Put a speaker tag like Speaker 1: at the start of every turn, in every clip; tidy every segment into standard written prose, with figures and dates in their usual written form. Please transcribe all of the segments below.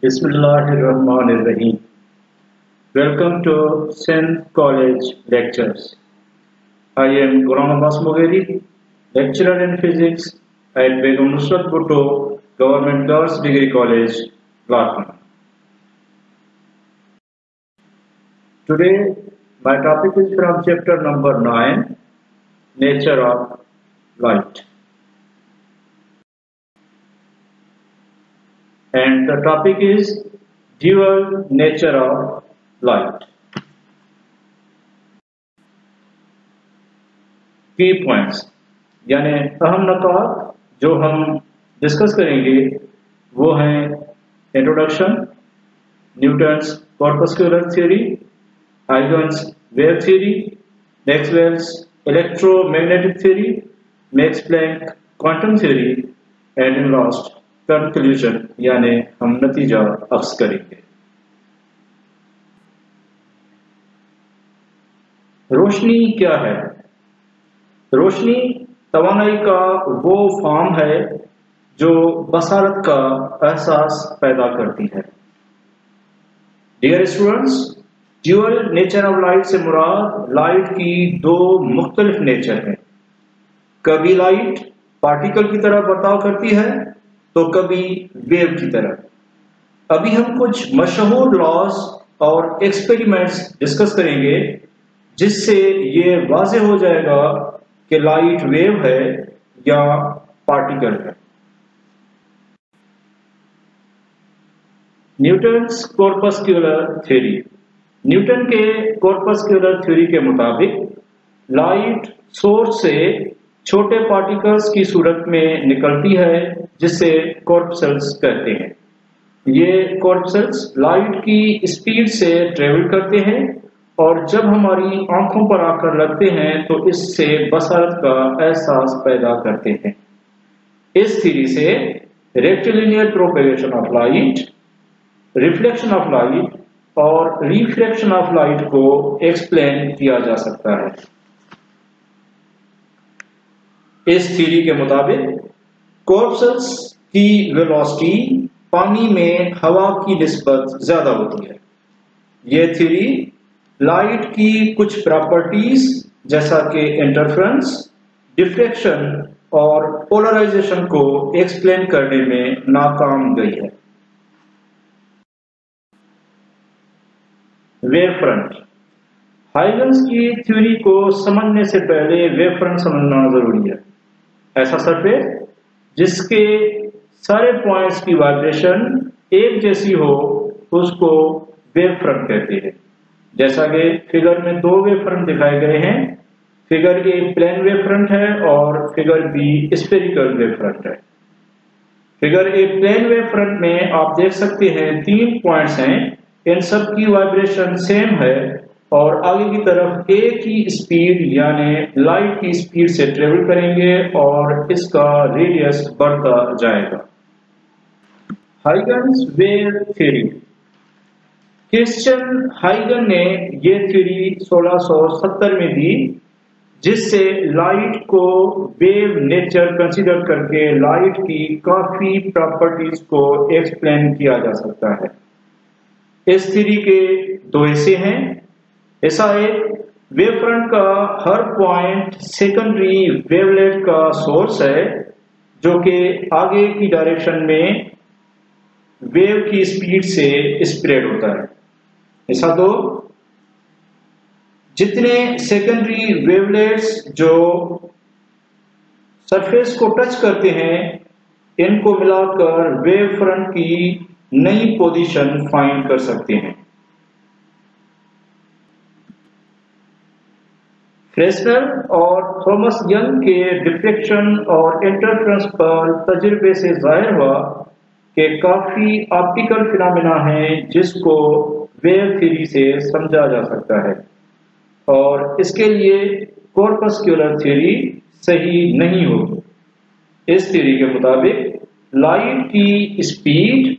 Speaker 1: Bismillahirrahmanirrahim. Welcome to St. College Lectures. I am Ghulam Abbas Mugheri, lecturer in physics at Begum Nusrat Bhutto Government Girls Degree College, Lucknow. Today, my topic is from chapter number 9, Nature of Light. And the topic is dual nature of light. की points यानी अहम नकात जो हम discuss करेंगे वो हैं introduction, Newton's corpuscular theory, Huygens wave theory, Maxwell's electromagnetic theory, Max Planck quantum theory and in last conclusion यानी हम नतीजा अक्स करेंगे। रोशनी क्या है? रोशनी तवानाई का वो फॉर्म है जो बसारत का एहसास पैदा करती है। Dear students, dual nature of light से मुराद लाइट की दो मुख्तलिफ नेचर है। कभी लाइट पार्टिकल की तरह बर्ताव करती है तो कभी वेव की तरह। अभी हम कुछ मशहूर लॉज और एक्सपेरिमेंट्स डिस्कस करेंगे जिससे ये वाज़ेह हो जाएगा कि लाइट वेव है या पार्टिकल है। Newton's corpuscular theory. न्यूटन के कॉर्पस्कुलर थ्योरी के मुताबिक लाइट सोर्स से छोटे पार्टिकल्स की सूरत में निकलती है जिसे कॉर्पसेल्स कहते हैं। ये कॉर्पसेल्स लाइट की स्पीड से ट्रेवल करते हैं और जब हमारी आंखों पर आकर लगते हैं तो इससे बसारत का एहसास पैदा करते हैं। इस थ्योरी से rectilinear propagation of light, reflection of light और रिफ्रैक्शन ऑफ लाइट को एक्सप्लेन किया जा सकता है। इस थ्योरी के मुताबिक कॉर्पसेल्स की वेलोसिटी पानी में हवा की निस्बत ज्यादा होती है। यह थ्योरी लाइट की कुछ प्रॉपर्टीज जैसा कि इंटरफेरेंस, डिफ्रैक्शन और पोलराइजेशन को एक्सप्लेन करने में नाकाम गई है। Wave front. हाइगन्स की थ्योरी को समझने से पहले वेव फ्रंट समझना जरूरी है। ऐसा सरफेस जिसके सारे पॉइंट्स की वाइब्रेशन एक जैसी हो उसको वेव फ्रंट कहते हैं। जैसा कि फिगर में दो वेव फ्रंट दिखाए गए हैं। Figure A plane wave front है और figure B spherical wave front है। Figure A plane wave front में आप देख सकते हैं 3 पॉइंट्स हैं। इन सब की वाइब्रेशन सेम है और आगे की तरफ एक ही स्पीड यानी लाइट की स्पीड से ट्रेवल करेंगे और इसका रेडियस बढ़ता जाएगा। Huygens wave theory. क्रिश्चियन हाइगन ने यह थ्योरी 1670 में दी जिससे लाइट को वेव नेचर कंसीडर करके लाइट की काफी प्रॉपर्टीज को एक्सप्लेन किया जा सकता है। इस थ्योरी के दो हिस्से हैं। ऐसा एक वेव फ्रंट का हर पॉइंट सेकेंडरी वेवलेट का सोर्स है जो कि आगे की डायरेक्शन में वेव की स्पीड से स्प्रेड होता है। ऐसा दो, जितने सेकेंडरी वेवलेट्स जो सरफेस को टच करते हैं इनको मिलाकर वेव फ्रंट की नई पोजीशन फाइंड कर सकते हैं। फ्रेस्नेल और थॉमस यंग के डिफ्रैक्शन और इंटरफेरेंस पर तजुर्बे से जाहिर हुआ कि काफी ऑप्टिकल फिनोमेना हैं जिसको वेव थ्योरी से समझा जा सकता है और इसके लिए कॉर्पस्कुलर थ्योरी सही नहीं होगी। इस थ्योरी के मुताबिक लाइट की स्पीड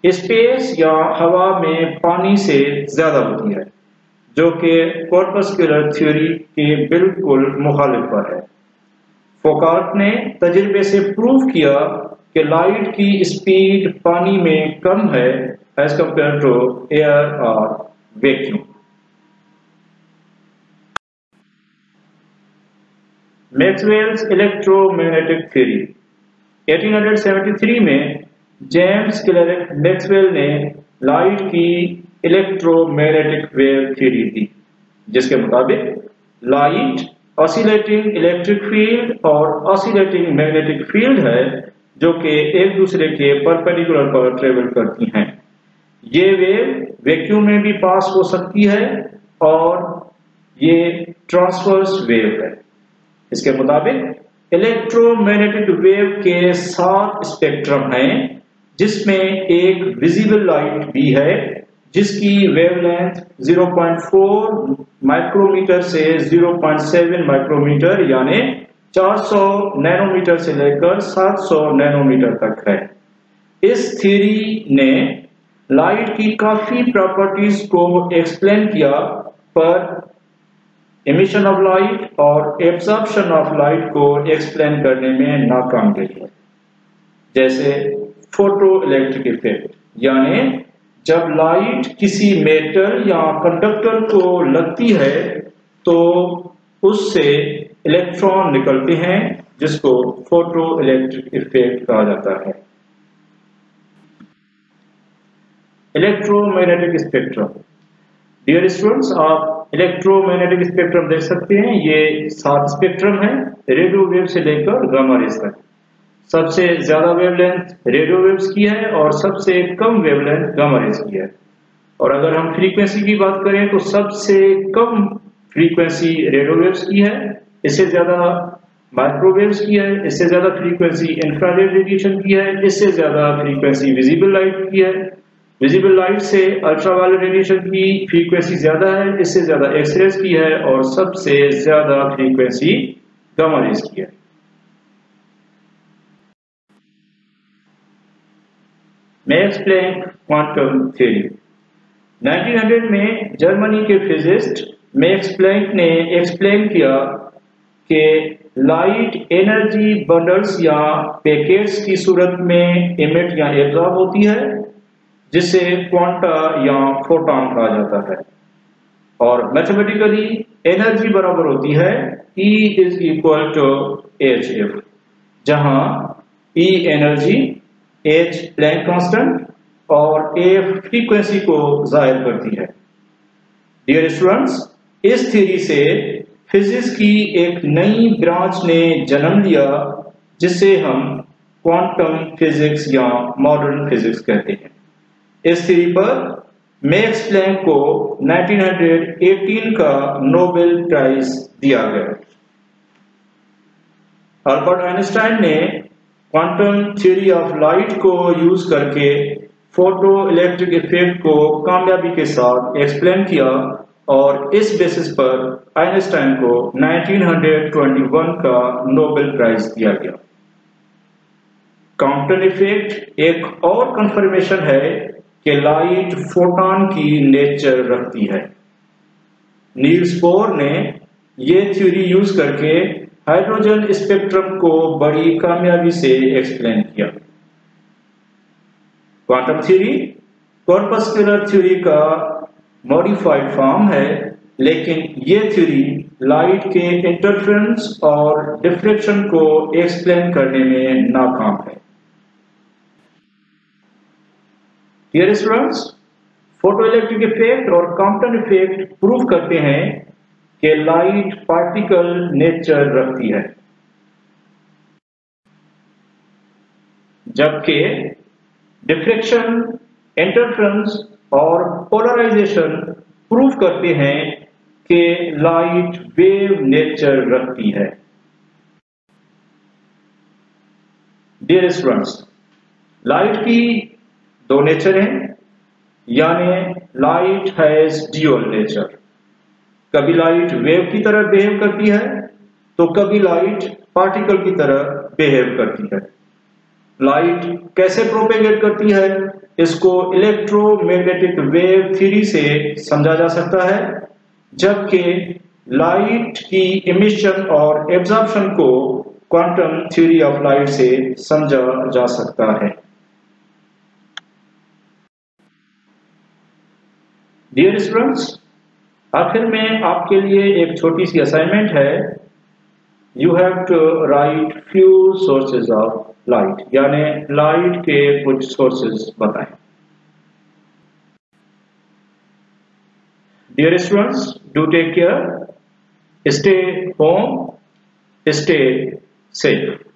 Speaker 1: स्पेस या हवा में पानी से ज्यादा होती है जो कि कॉर्पस्कुलर थ्योरी के बिल्कुल मुखालिफ पर है। फोकाल्ट ने तजुर्बे से प्रूव किया कि लाइट की स्पीड पानी में कम है एज कंपेयर टू एयर और वैक्यूम। Maxwell's electromagnetic theory. 1873 में जेम्स क्लर्क मैक्सवेल ने लाइट की इलेक्ट्रोमैग्नेटिक वेव थ्योरी दी, जिसके मुताबिक लाइट ऑसिलेटिंग इलेक्ट्रिक फील्ड और ऑसिलेटिंग मैग्नेटिक फील्ड है जो कि एक दूसरे के परपेंडिकुलर पर ट्रेवल करती हैं। ये वेव वैक्यूम में भी पास हो सकती है और ये ट्रांसवर्स वेव है। इसके मुताबिक इलेक्ट्रोमैग्नेटिक वेव के 7 स्पेक्ट्रम हैं, जिसमें एक विजिबल लाइट भी है जिसकी वेवलेंथ 0.4 माइक्रोमीटर से 0.7 माइक्रोमीटर यानी 400 नैनोमीटर से लेकर 700 नैनोमीटर तक है। इस थ्योरी ने लाइट की काफी प्रॉपर्टीज को एक्सप्लेन किया, पर एमिशन ऑफ लाइट और एब्जॉर्प्शन ऑफ लाइट को एक्सप्लेन करने में नाकाम रही। जैसे फोटो इलेक्ट्रिक इफेक्ट, यानी जब लाइट किसी मेटल या कंडक्टर को लगती है तो उससे इलेक्ट्रॉन निकलते हैं, जिसको फोटो इलेक्ट्रिक इफेक्ट कहा जाता है। Electromagnetic spectrum. डियर स्टूडेंट्स, आप इलेक्ट्रोमैग्नेटिक स्पेक्ट्रम देख सकते हैं। ये 7 स्पेक्ट्रम है, रेडियो वेव से लेकर गामा रेज तक। सबसे ज्यादा वेवलेंथ रेडियो वेव्स की है और सबसे कम वेवलेंथ गामा रेज की है। और अगर हम फ्रीक्वेंसी की बात करें तो सबसे कम फ्रीक्वेंसी रेडियो वेव्स की है, इससे ज्यादा माइक्रोवेव्स की है, इससे ज्यादा फ्रीक्वेंसी इंफ्रारेड रेडिएशन की है, इससे ज्यादा फ्रीक्वेंसी विजिबल लाइट की है। विजिबल लाइट से अल्ट्रावायलेट रेडिएशन की फ्रीक्वेंसी ज्यादा है, इससे ज्यादा एक्सरेज की है और सबसे ज्यादा फ्रीक्वेंसी गामा रेज की है। Max Planck quantum theory. 1900 में जर्मनी के फिजिस्ट मैक्स प्लैंक ने एक्सप्लेन किया कि लाइट एनर्जी बंडल्स या पैकेट्स की सूरत में इमिट या एब्जॉर्ब होती है, जिसे क्वांटा या फोटॉन कहा जाता है। और मैथमेटिकली एनर्जी बराबर होती है E is equal to hf, जहां E energy, h Planck constant और f फ्रीक्वेंसी को जाहिर करती है। डियर स्टूडेंट्स, इस थ्योरी से फिजिक्स की एक नई ब्रांच ने जन्म लिया, जिसे हम क्वांटम फिजिक्स या मॉडर्न फिजिक्स कहते हैं। इस थ्योरी पर मैक्स प्लैंक को 1918 का नोबेल प्राइज दिया गया। अल्बर्ट आइंस्टाइन ने क्वांटम थ्योरी ऑफ लाइट को यूज करके फोटो इलेक्ट्रिक इफेक्ट को कामयाबी के साथ एक्सप्लेन किया और इस बेसिस पर आइंस्टाइन को 1921 का नोबेल प्राइज दिया गया। क्वांटम इफेक्ट एक और कंफर्मेशन है कि लाइट फोटॉन की नेचर रखती है। नील्स बोर ने यह थ्योरी यूज करके हाइड्रोजन स्पेक्ट्रम को बड़ी कामयाबी से एक्सप्लेन किया। क्वांटम थ्योरी कॉर्पस्कुलर थ्योरी का मॉडिफाइड फॉर्म है, लेकिन यह थ्योरी लाइट के इंटरफेरेंस और डिफ्रेक्शन को एक्सप्लेन करने में नाकाम है। डियर स्टूडेंट्स, फोटोइलेक्ट्रिक इफेक्ट और क्वांटम इफेक्ट प्रूव करते हैं कि लाइट पार्टिकल नेचर रखती है, जबकि डिफ्रेक्शन, इंटरफेरेंस और पोलराइजेशन प्रूव करते हैं कि लाइट वेव नेचर रखती है। डियर स्टूडेंट्स, लाइट की 2 नेचर हैं, यानी लाइट हैज ड्यूअल नेचर। कभी लाइट वेव की तरह बिहेव करती है तो कभी लाइट पार्टिकल की तरह बिहेव करती है। लाइट कैसे प्रोपेगेट करती है, इसको इलेक्ट्रोमैग्नेटिक वेव थ्योरी से समझा जा सकता है, जबकि लाइट की इमिशन और एब्जॉर्प्शन को क्वांटम थ्योरी ऑफ लाइट से समझा जा सकता है। डियर स्टूडेंट्स, आखिर में आपके लिए एक छोटी सी असाइनमेंट है। You have to write few sources of light, यानी लाइट के कुछ सोर्सेज बताएं। Dear students, do take care, stay home, stay safe.